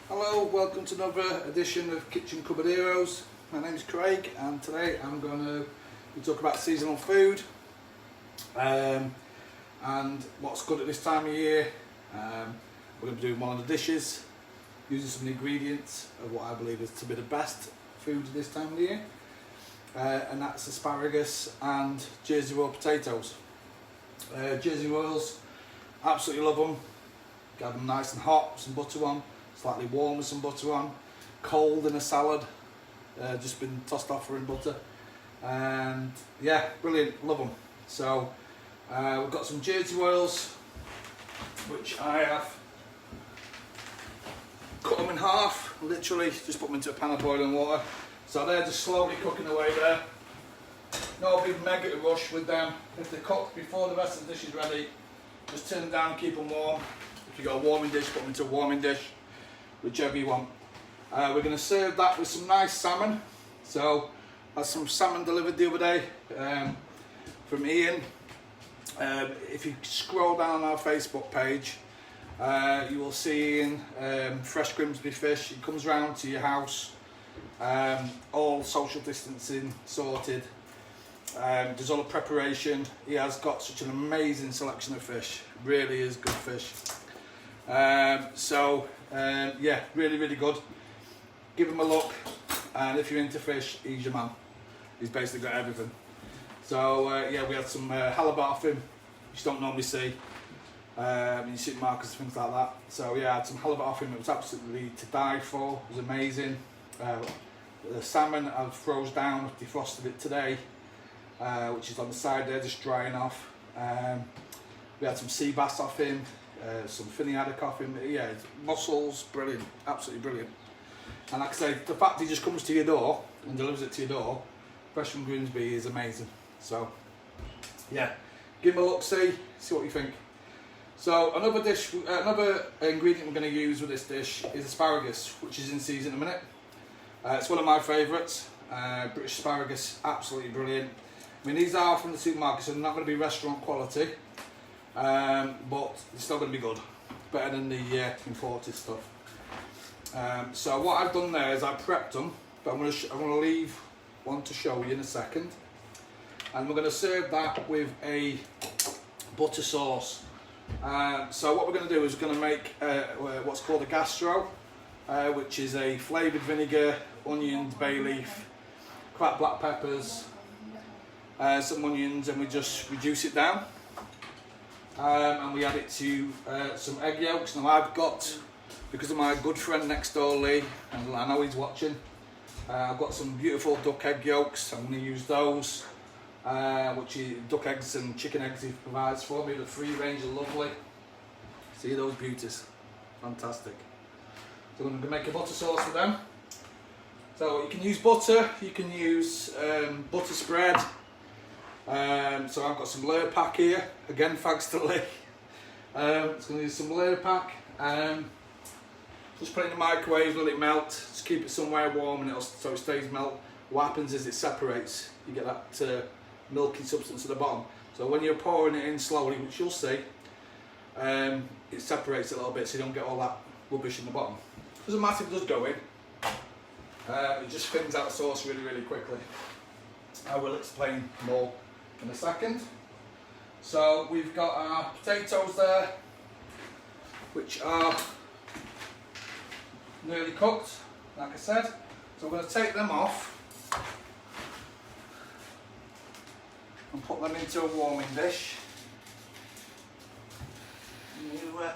Hello, welcome to another edition of Kitchen Cupboard Heroes. My name is Craig and today I'm going to be talking about seasonal food and what's good at this time of year. We're going to be doing one of the dishes, using some of the ingredients of what I believe is to be the best food at this time of the year, and that's asparagus and Jersey roll potatoes. Jersey rolls, absolutely love them. Got them nice and hot with some butter on, slightly warm with some butter on, cold in a salad, just been tossed off in butter, and yeah, brilliant, love them. So we've got some Jersey rolls, which I have cut them in half, literally just put them into a pan of boiling water. So they're just slowly cooking away there. No big mega rush with them. If they're cooked before the rest of the dish is ready, just turn them down, keep them warm. If you've got a warming dish, put them into a warming dish, whichever you want. We're going to serve that with some nice salmon. So I had some salmon delivered the other day from Ian. If you scroll down our Facebook page, you will see Ian, Fresh Grimsby Fish. He comes round to your house, all social distancing sorted. Does all the preparation. He has got such an amazing selection of fish. Really is good fish. Yeah, really good. Give him a look, and if you're into fish, he's your man. He's basically got everything. So yeah, we had some halibut off him, which you don't normally see in your supermarkets and things like that. So yeah, I had some halibut off him. It was absolutely to die for. It was amazing. The salmon I've froze down, defrosted it today, which is on the side there, just drying off. We had some sea bass off him, some finny haddock off him. Yeah, mussels, brilliant, absolutely brilliant. And like I say, the fact he just comes to your door and delivers it to your door, fresh from Grimsby, is amazing. So yeah, give him a look, see what you think. So another dish, another ingredient we're going to use with this dish is asparagus, which is in season in a minute. It's one of my favourites. British asparagus, absolutely brilliant. I mean, these are from the supermarket, so they're not going to be restaurant quality, but it's still going to be good. Better than the imported stuff. So what I've done there is I prepped them, but I'm going to leave one to show you in a second. And we're going to serve that with a butter sauce. So what we're going to do is we're going to make what's called a gastro, which is a flavoured vinegar, onions, bay leaf, cracked black peppers, some onions, and we just reduce it down. And we add it to some egg yolks. Now I've got, because of my good friend next door Lee, and I know he's watching, I've got some beautiful duck egg yolks. I'm going to use those, which is duck eggs and chicken eggs he provides for me. The free range are lovely. See those beauties, fantastic. So I'm going to make a butter sauce for them. So you can use butter, you can use butter spread. So I've got some layer pack here, again thanks to Lee. It's going to use some layer pack. Just put it in the microwave, let it melt, just keep it somewhere warm and so it stays melt. What happens is it separates, you get that milky substance at the bottom. So when you're pouring it in slowly, which you'll see, it separates it a little bit so you don't get all that rubbish in the bottom. Doesn't matter if it does go in, it just thins out the sauce really quickly. I will explain more in a second. So we've got our potatoes there, which are nearly cooked, like I said. So we're going to take them off and put them into a warming dish. There we go.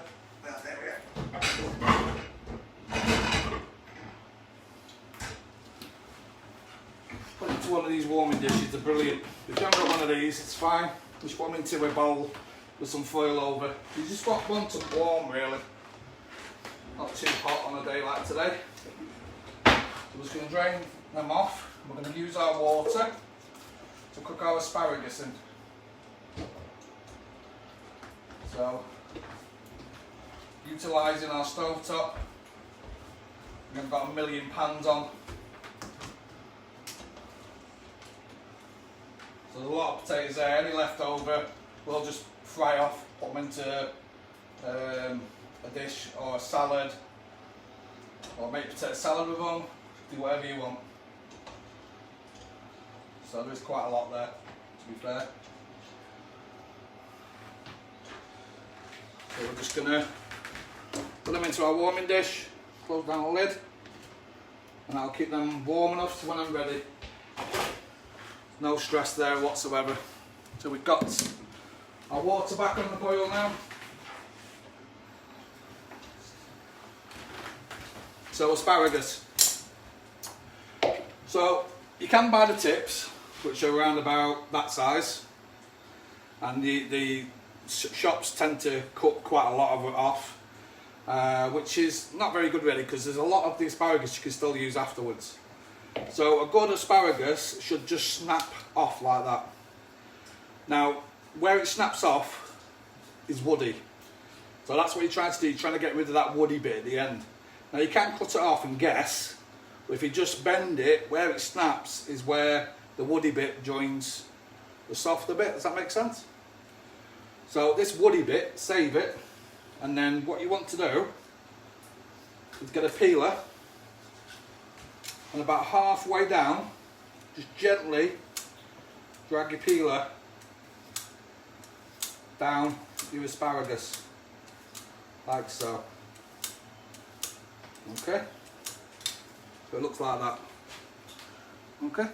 Put it into one of these warming dishes, they're brilliant. If you haven't got one of these, it's fine. Just put them into a bowl with some foil over. You just want them warm, really. Not too hot on a day like today. So we're just going to drain them off. We're going to use our water to cook our asparagus in. So, utilising our stove top. We've got a million pans on. So there's a lot of potatoes there. Any left over, we'll just fry off, put them into a dish or a salad. or make potato salad with them, do whatever you want. So there is quite a lot there, to be fair. So we're just going to put them into our warming dish, close down the lid, and I'll keep them warm enough so when I'm ready. No stress there whatsoever. So we've got our water back on the boil now. So asparagus. So you can buy the tips, which are around about that size, and the shops tend to cut quite a lot of it off, which is not very good really, because there's a lot of the asparagus you can still use afterwards. So a good asparagus should just snap off like that. Now where it snaps off is woody, so that's what you're trying to do. You're trying to get rid of that woody bit at the end. Now you can cut it off and guess, but if you just bend it, where it snaps is where the woody bit joins the softer bit. Does that make sense? So this woody bit, save it, and then what you want to do is get a peeler, and about halfway down, just gently drag your peeler down your asparagus, like so. Okay, so it looks like that. Okay,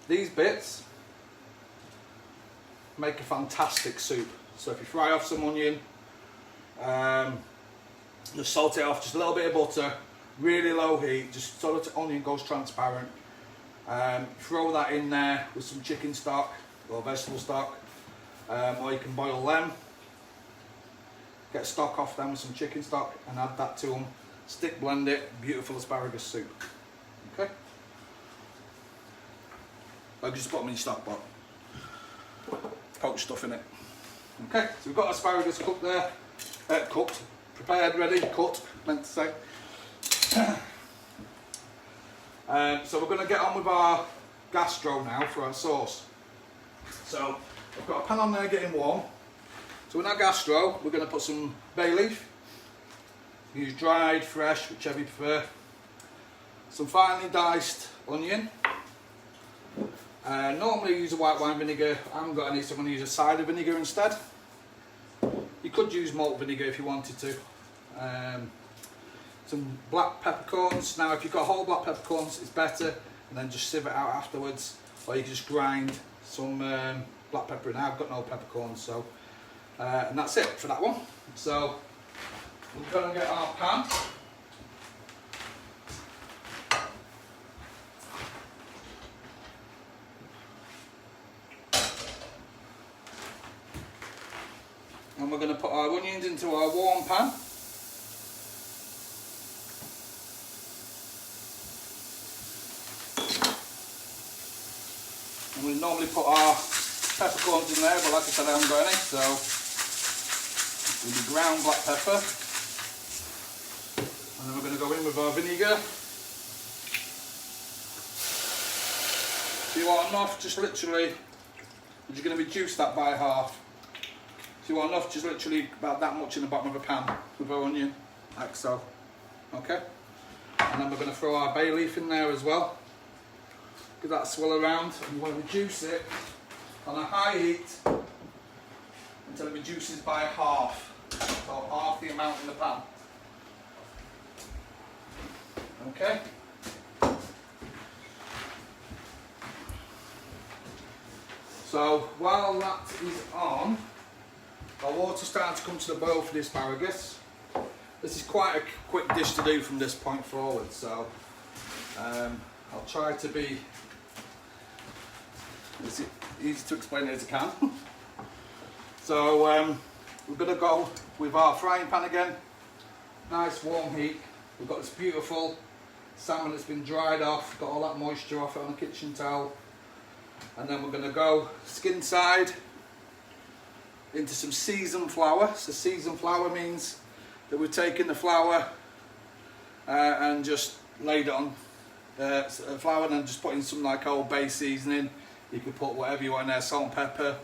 these bits make a fantastic soup. So if you fry off some onion, just salt it off, just a little bit of butter, really low heat, just so that the onion goes transparent. Throw that in there with some chicken stock or vegetable stock, or you can boil them. Get stock off them with some chicken stock and add that to them. Stick blend it, beautiful asparagus soup. Okay? I'll just put them in your stock pot. Poach stuff in it. Okay, so we've got asparagus cooked there. Cooked, prepared, ready, cut, meant to say. So we're going to get on with our gastro now for our sauce. So I've got a pan on there getting warm. So in our gastro, we're going to put some bay leaf. Use dried, fresh, whichever you prefer. Some finely diced onion. Normally I use a white wine vinegar. I haven't got any, so I'm going to use a cider vinegar instead. You could use malt vinegar if you wanted to. Some black peppercorns. Now if you've got whole black peppercorns, it's better, and then just sieve it out afterwards. Or you can just grind some black pepper in. I've got no peppercorns, so and that's it for that one. So we're going to get our pan. And we're going to put our onions into our warm pan. And we normally put our peppercorns in there, but like I said, I haven't got any, so we'll do ground black pepper. And then we're going to go in with our vinegar. So you want enough, just literally, you're going to reduce that by half. So you want enough, just literally about that much in the bottom of a pan with our onion, like so. Okay? And then we're going to throw our bay leaf in there as well. Give that a swirl around, and you want to reduce it on a high heat until it reduces by half. So half the amount in the pan. Okay? So while that is on, our water's starting to come to the boil for the asparagus. This is quite a quick dish to do from this point forward, so I'll try to be as easy to explain as I can. So we're going to go with our frying pan again. Nice warm heat. We've got this beautiful salmon that's been dried off, got all that moisture off it on a kitchen towel. And then we're going to go skin side into some seasoned flour. So seasoned flour means that we're taking the flour and just laid it on flour and then just putting some like old bay seasoning. You can put whatever you want in there, salt and pepper,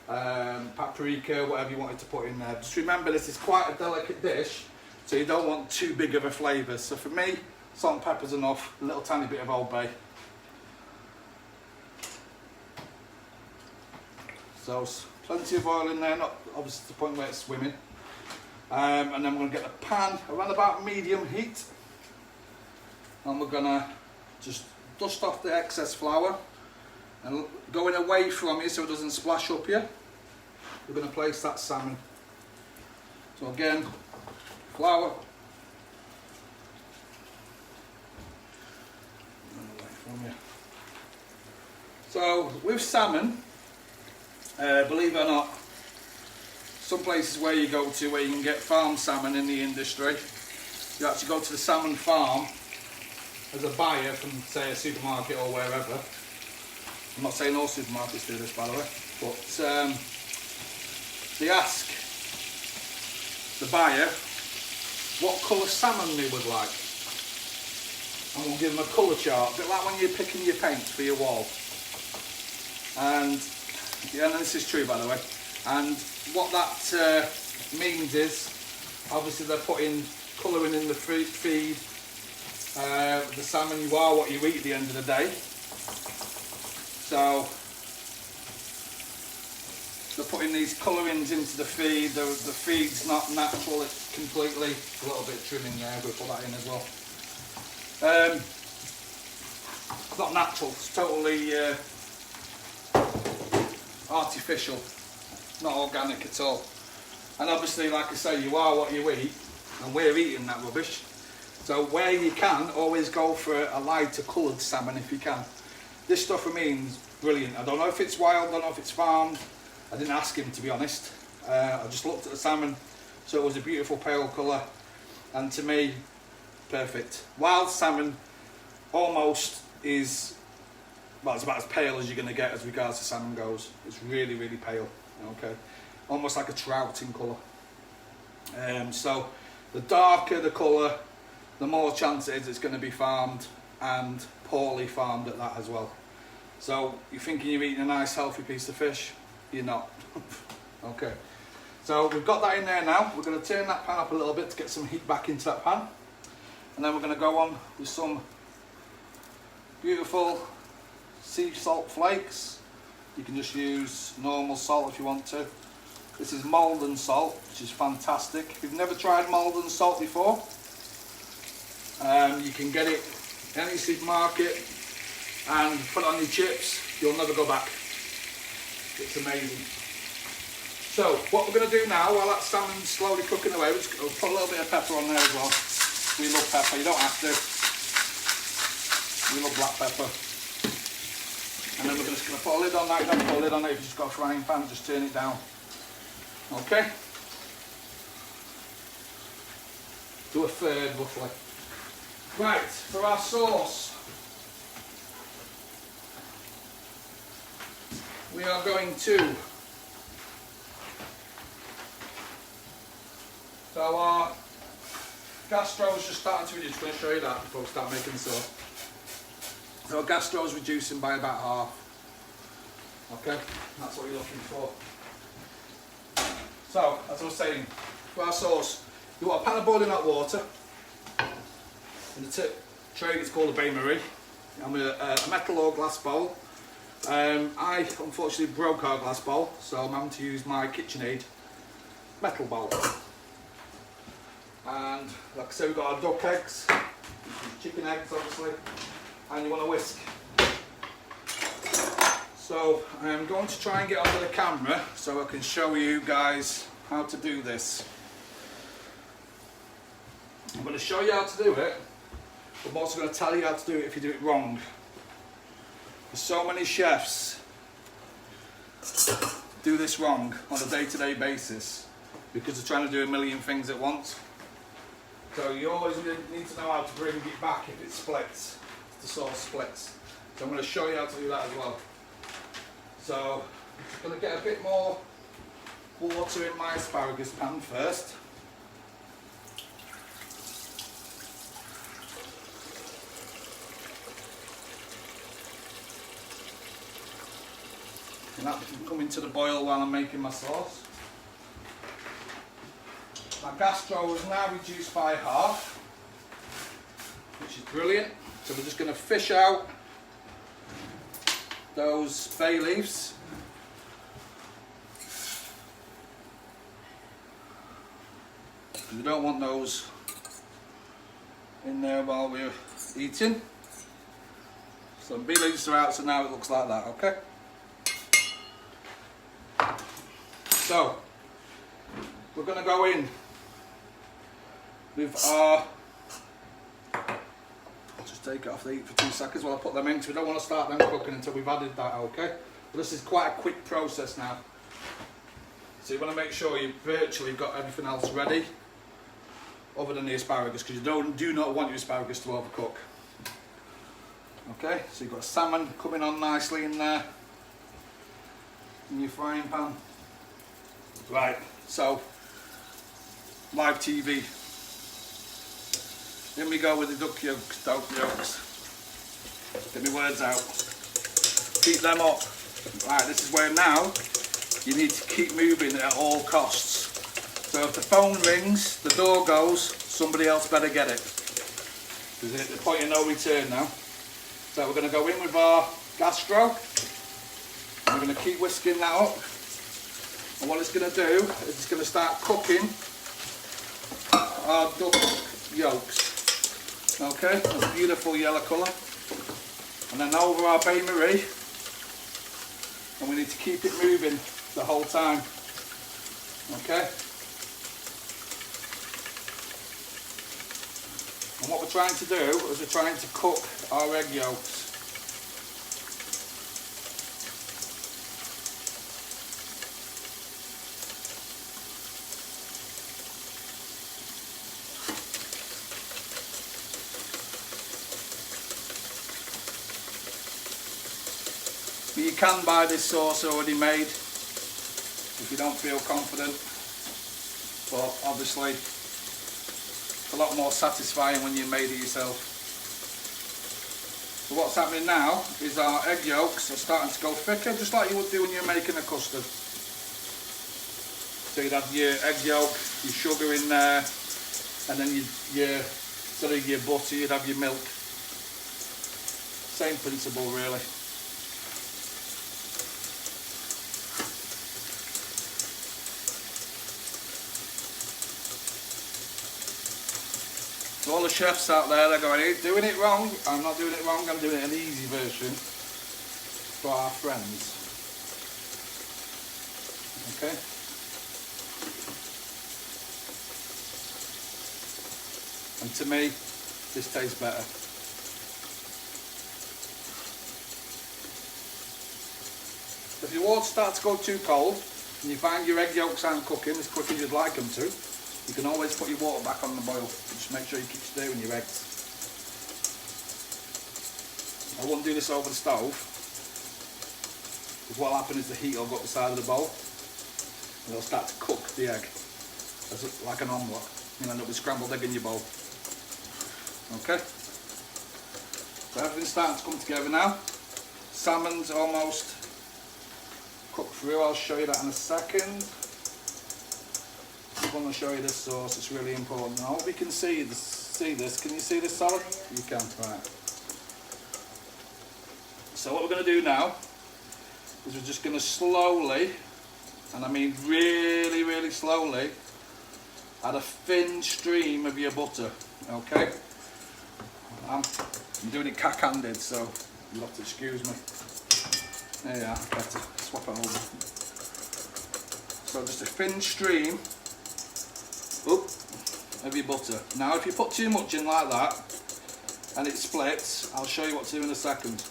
paprika, whatever you wanted to put in there. Just remember, this is quite a delicate dish, so you don't want too big of a flavour. So for me, salt and pepper's enough, a little tiny bit of Old Bay. So plenty of oil in there, not obviously to the point where it's swimming. And then we're going to get the pan around about medium heat. And we're going to just dust off the excess flour. And going away from you so it doesn't splash up here, we're going to place that salmon. So again, flour. Away from you. So with salmon, believe it or not, some places where you go to where you can get farm salmon in the industry, you actually go to the salmon farm as a buyer from, say, a supermarket or wherever. I'm not saying all supermarkets do this, by the way, but they ask the buyer what colour salmon they would like, and we'll give them a colour chart, a bit like when you're picking your paint for your wall. And yeah, and this is true, by the way. And what that means is, obviously they're putting colouring in the feed. The salmon, you are what you eat at the end of the day. So they're putting these colourings into the feed. The feed's not natural, it's completely, a little bit of trimming there, we'll put that in as well. It's not natural, it's totally artificial, not organic at all. And obviously, like I say, you are what you eat, and we're eating that rubbish. So where you can, always go for a lighter coloured salmon if you can. This stuff for me is brilliant. I don't know if it's wild, I don't know if it's farmed. I didn't ask him, to be honest. I just looked at the salmon, so it was a beautiful pale colour, and to me, perfect. Wild salmon almost is, well, it's about as pale as you're going to get as regards to salmon goes. It's really, really pale, okay? Almost like a trout in colour. So the darker the colour, the more chance it is it's going to be farmed, and poorly farmed at that as well. So you're thinking you're eating a nice healthy piece of fish, you're not. Okay, so we've got that in there now. We're going to turn that pan up a little bit to get some heat back into that pan, and then we're going to go on with some beautiful sea salt flakes. You can just use normal salt if you want to. This is Maldon salt, which is fantastic. If you've never tried Maldon salt before, you can get it in any supermarket and put it on your chips. You'll never go back. It's amazing. So what we're going to do now, while that salmon's slowly cooking away, we'll put a little bit of pepper on there as well. We love pepper, you don't have to. We love black pepper. And then we're just going to put a lid on that. You don't put a lid on it if you've just got a frying pan, just turn it down. Okay? Do a third roughly. Right, for our sauce, we are going to, so our gas strove's just starting to reduce. I'm going to show you that before we start making the sauce. So our gas strove's reducing by about half. Okay, that's what you're looking for. So, as I was saying, for our sauce, you want a pan of boiling hot water. In the tray it's called a bain-marie. I'm with a metal or glass bowl. I unfortunately broke our glass bowl, so I'm having to use my KitchenAid metal bowl. And like I said, we've got our duck eggs, chicken eggs obviously, and you want to whisk. So I'm going to try and get onto the camera so I can show you guys how to do this. I'm going to show you how to do it, but I'm also going to tell you how to do it if you do it wrong. There's so many chefs do this wrong on a day-to-day basis because they're trying to do a million things at once. So you always need to know how to bring it back if it splits, if the sauce splits. So I'm going to show you how to do that as well. So I'm going to get a bit more water in my asparagus pan first. And that can come into the boil while I'm making my sauce. My gastro is now reduced by half, which is brilliant. So we're just going to fish out those bay leaves. We don't want those in there while we're eating. So the bay leaves are out, so now it looks like that, okay? So we're going to go in with our, I'll just take it off the heat for 2 seconds while I put them in, because we don't want to start them cooking until we've added that, okay? But this is quite a quick process now. So you want to make sure you've virtually got everything else ready, other than the asparagus, because you do not want your asparagus to overcook. Okay, so you've got salmon coming on nicely in there, in your frying pan. Right, so live TV. In we go with the duck yolks. Get my words out. Keep them up. Right, this is where now you need to keep moving at all costs. So if the phone rings, the door goes, somebody else better get it. Because it's at the point of no return now. So we're going to go in with our gastro. And we're going to keep whisking that up. And what it's going to do is it's going to start cooking our duck yolks. Okay, that's a beautiful yellow colour. And then over our bain marie. And we need to keep it moving the whole time. Okay. And what we're trying to do is we're trying to cook our egg yolks. You can buy this sauce already made if you don't feel confident, but obviously it's a lot more satisfying when you made it yourself. So what's happening now is our egg yolks are starting to go thicker, just like you would do when you're making a custard. So you'd have your egg yolk, your sugar in there, and then instead of your butter you'd have your milk. Same principle really. So all the chefs out there, they're going, "You're doing it wrong." I'm not doing it wrong, I'm doing it an easy version for our friends. Okay. And to me, this tastes better. If your water starts to go too cold and you find your egg yolks aren't cooking as quick as you'd like them to, you can always put your water back on the boil. Just make sure you keep stirring your eggs. I wouldn't do this over the stove, because what will happen is the heat will go up the side of the bowl and it'll start to cook the egg like an omelette. You'll end up with scrambled egg in your bowl. Okay? So everything's starting to come together now. Salmon's almost cooked through. I'll show you that in a second. I want to show you this sauce, it's really important. I hope you can see this. Can you see this salad? You can, right. So what we're going to do now is we're just going to slowly, and I mean really, really slowly, add a thin stream of your butter, okay? I'm doing it cack-handed, so you'll have to excuse me. There you are, better swap it over. So just a thin stream of your butter. Now if you put too much in like that and it splits, I'll show you what to do in a second.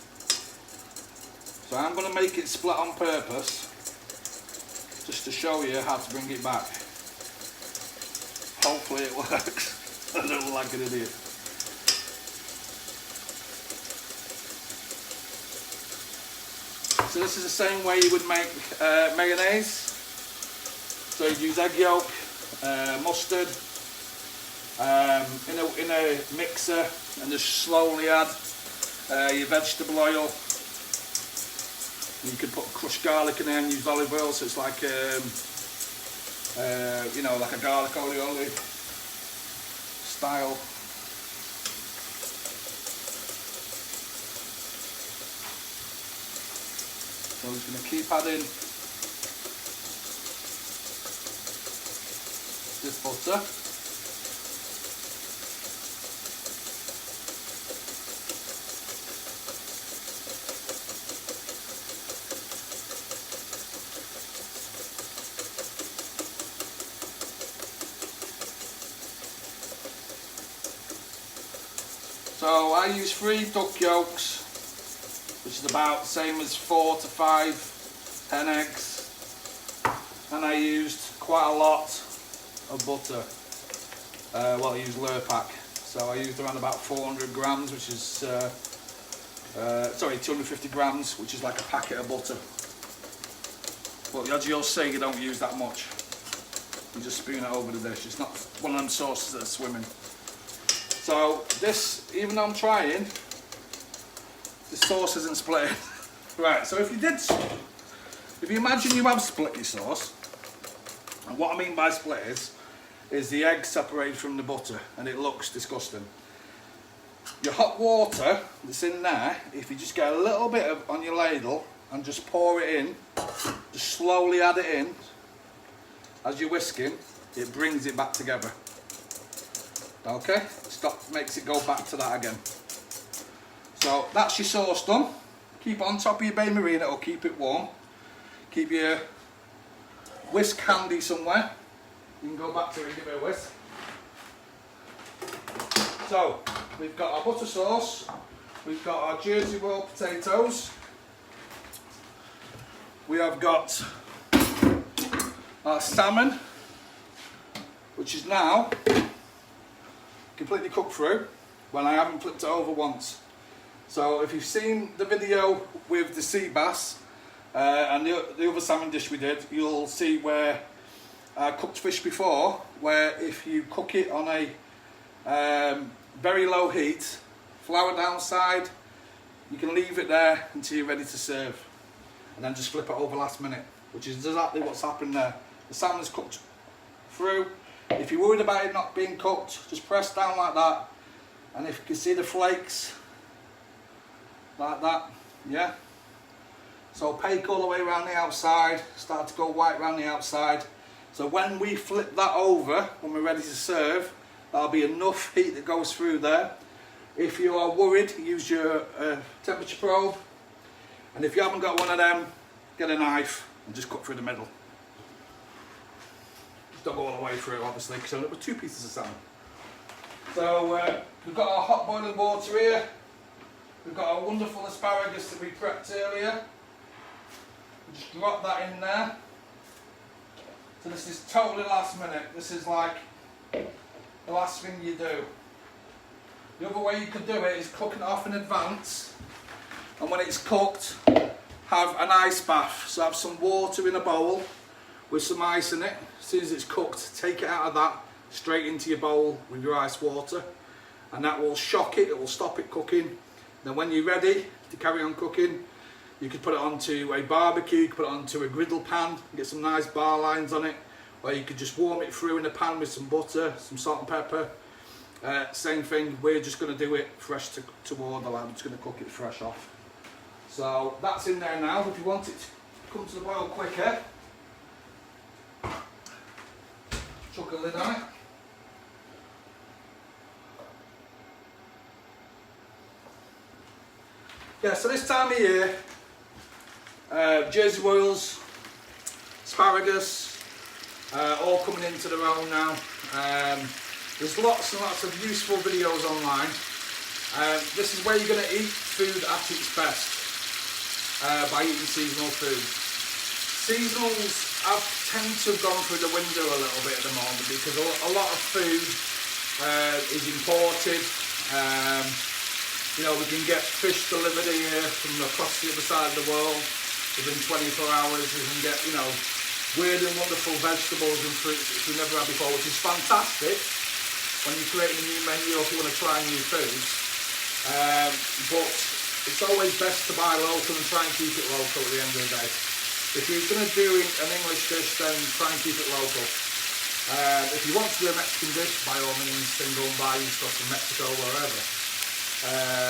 So I'm going to make it split on purpose just to show you how to bring it back. Hopefully it works. I don't look like an idiot. So this is the same way you would make mayonnaise. So you'd use egg yolk, mustard, in a mixer, and just slowly add your vegetable oil, You could put crushed garlic in there and use olive oil, so it's like you know, like a garlic aioli style. So I'm just going to keep adding this butter. So I use 3 duck yolks, which is about the same as 4 to 5 hen eggs, and I used quite a lot of butter. Well, I used Lurpak, so I used around about 400 grams, which is sorry, 250 grams, which is like a packet of butter. But as you'll see, you don't use that much. You just spoon it over the dish. It's not one of them sauces that are swimming. So this, even though I'm trying, the sauce isn't split. Right, so if you imagine you have split your sauce, and what I mean by split is the egg separated from the butter, and it looks disgusting. Your hot water that's in there, if you just get a little bit of on your ladle and just pour it in, just slowly add it in, as you're whisking, it brings it back together. Okay, makes it go back to that again. So that's your sauce done. Keep it on top of your bain marie, it'll keep it warm. Keep your whisk handy somewhere. You can go back to it and give it a whisk. So we've got our butter sauce, we've got our Jersey roll potatoes, we have got our salmon, which is now completely cooked through when I haven't flipped it over once. So if you've seen the video with the sea bass and the other salmon dish we did, you'll see where I cooked fish before, where if you cook it on a very low heat, flour downside, you can leave it there until you're ready to serve, and then just flip it over last minute, which is exactly what's happened there. The salmon's cooked through. If you're worried about it not being cooked, just press down like that, and if you can see the flakes, like that, yeah. So opaque all the way around the outside, start to go white around the outside. So when we flip that over, when we're ready to serve, there'll be enough heat that goes through there. If you are worried, use your temperature probe, and if you haven't got one of them, get a knife and just cut through the middle. Don't go all the way through, obviously, because it was 2 pieces of salmon. So we've got our hot boiling water here. We've got our wonderful asparagus that we prepped earlier. We just drop that in there. So this is totally last minute. This is like the last thing you do. The other way you could do it is cooking it off in advance, and when it's cooked, have an ice bath. So have some water in a bowl with some ice in it. As soon as it's cooked, take it out of that, straight into your bowl with your ice water, and that will shock it, it will stop it cooking. Then when you're ready to carry on cooking, you could put it onto a barbecue, you could put it onto a griddle pan, get some nice bar lines on it, or you could just warm it through in a pan with some butter, some salt and pepper. Same thing, we're just going to do it fresh to order, I'm just going to cook it fresh off. So that's in there now. If you want it to come to the boil quicker, chuck a lid on it. Yeah, so this time of year, Jersey royals, asparagus, all coming into their own now. There's lots and lots of useful videos online. This is where you're going to eat food at its best, by eating seasonal food. Seasonals tend to have gone through the window a little bit at the moment because a lot of food is imported. You know, we can get fish delivered here from across the other side of the world within 24 hours. We can get, you know, weird and wonderful vegetables and fruits that we've never had before, which is fantastic when you're creating a new menu or if you want to try new foods. But it's always best to buy local and try and keep it local at the end of the day. If you're going to do an English dish, then try and keep it local. If you want to do a Mexican dish, by all means, then go and buy your stuff from Mexico or wherever.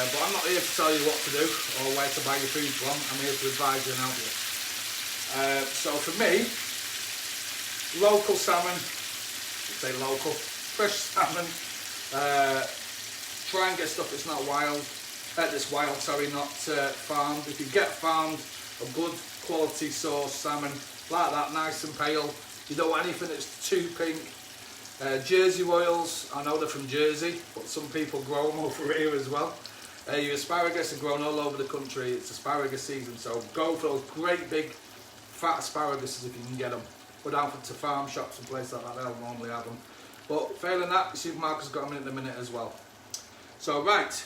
But I'm not here to tell you what to do or where to buy your food from. I'm here to advise you and help you. So for me, local salmon, let's say local, fresh salmon. Try and get stuff that's not wild. Not farmed. If you get farmed, a good quality source salmon like that, nice and pale. You don't want anything that's too pink. Jersey royals, I know they're from Jersey, but some people grow them over here as well. Your asparagus are grown all over the country. It's asparagus season, so go for those great big fat asparaguses if you can get them. Go down to farm shops and places like that, they'll normally have them. But failing that, the supermarket's got them in a minute as well. So right,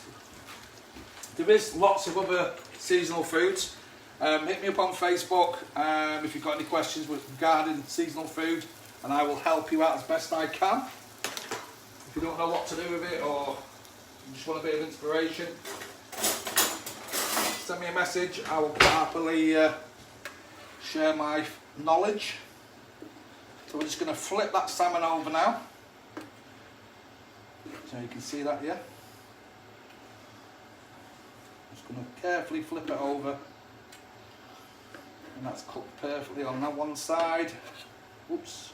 there is lots of other seasonal foods. Hit me up on Facebook if you've got any questions regarding seasonal food, and I will help you out as best I can. If you don't know what to do with it, or you just want a bit of inspiration, send me a message. I will happily share my knowledge. So we're just going to flip that salmon over now. So you can see that, yeah? Just going to carefully flip it over. And that's cooked perfectly on that one side. Oops.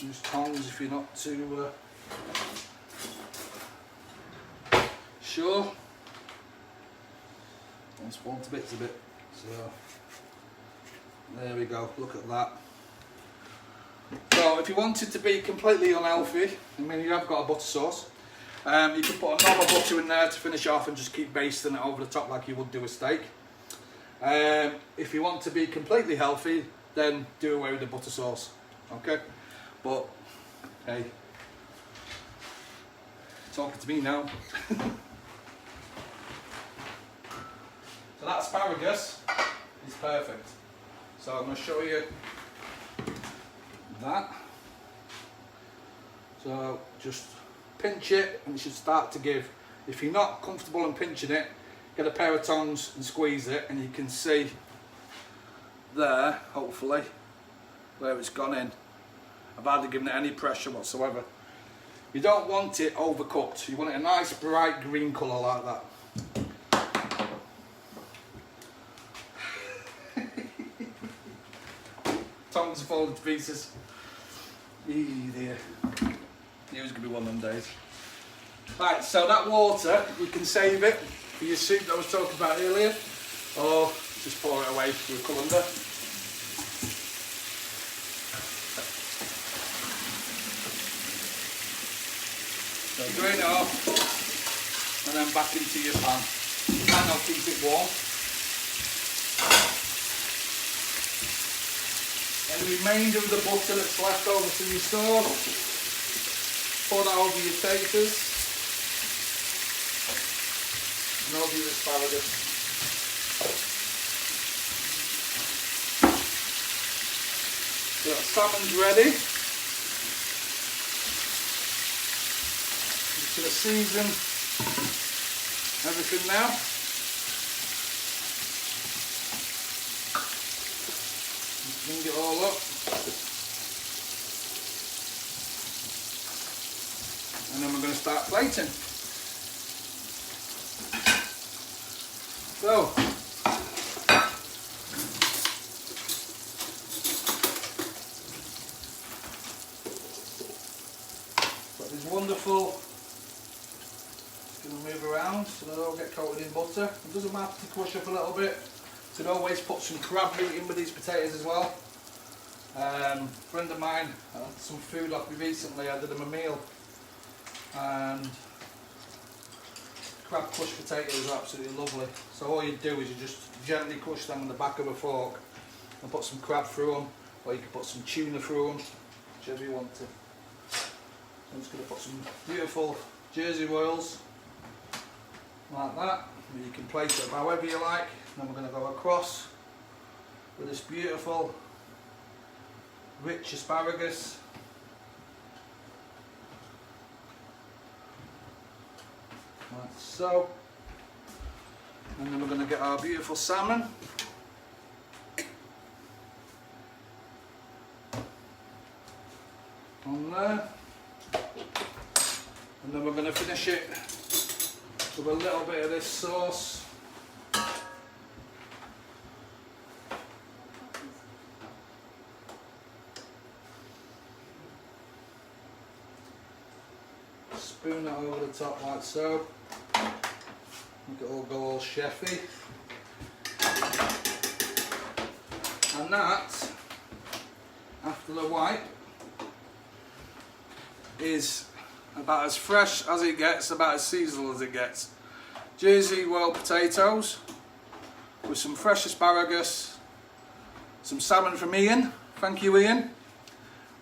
Use tongs if you're not too sure. It's fallen to bits a bit. So there we go. Look at that. So if you wanted to be completely unhealthy, I mean you have got a butter sauce. You can put a knob of butter in there to finish off and just keep basting it over the top like you would do a steak. If you want to be completely healthy, then do away with the butter sauce. Okay? But hey, talking to me now. So that asparagus is perfect. So I'm going to show you that. So just pinch it and it should start to give. If you're not comfortable in pinching it, get a pair of tongs and squeeze it, and you can see there, hopefully, where it's gone in. I've hardly given it any pressure whatsoever. You don't want it overcooked. You want it a nice bright green colour like that. Tongs are falling to pieces. Dear. It's going to be one of them days. Right, so that water, you can save it for your soup that I was talking about earlier, or just pour it away through a colander. So drain it off and then back into your pan. And I'll keep it warm. And the remainder of the butter that's left over from your sauce, pour that over your taters and over your asparagus. So that salmon's ready. Just going to season everything now. Bring it all up. And then we're going to start plating. So, got this wonderful, just going to move around so they don't get coated in butter. It doesn't matter to crush up a little bit. So always put some crab meat in with these potatoes as well. A friend of mine had some food off me recently. I did him a meal, and crab crushed potatoes are absolutely lovely. So all you do is you just gently crush them on the back of a fork and put some crab through them, or you can put some tuna through them, whichever you want to. So I'm just going to put some beautiful Jersey royals like that. You can place it however you like. Then we're going to go across with this beautiful rich asparagus. Like so. And then we're going to get our beautiful salmon. On there. And then we're going to finish it with a little bit of this sauce. Spoon it over the top like so. Make it all go all chefy. And that, after the wipe, is about as fresh as it gets, about as seasonal as it gets. Jersey World potatoes with some fresh asparagus, some salmon from Ian, thank you Ian,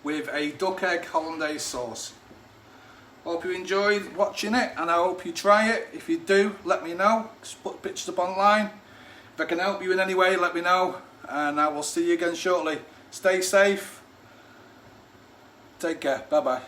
with a duck egg hollandaise sauce. Hope you enjoyed watching it and I hope you try it. If you do, let me know. Just put pictures up online. If I can help you in any way, let me know. And I will see you again shortly. Stay safe. Take care. Bye bye.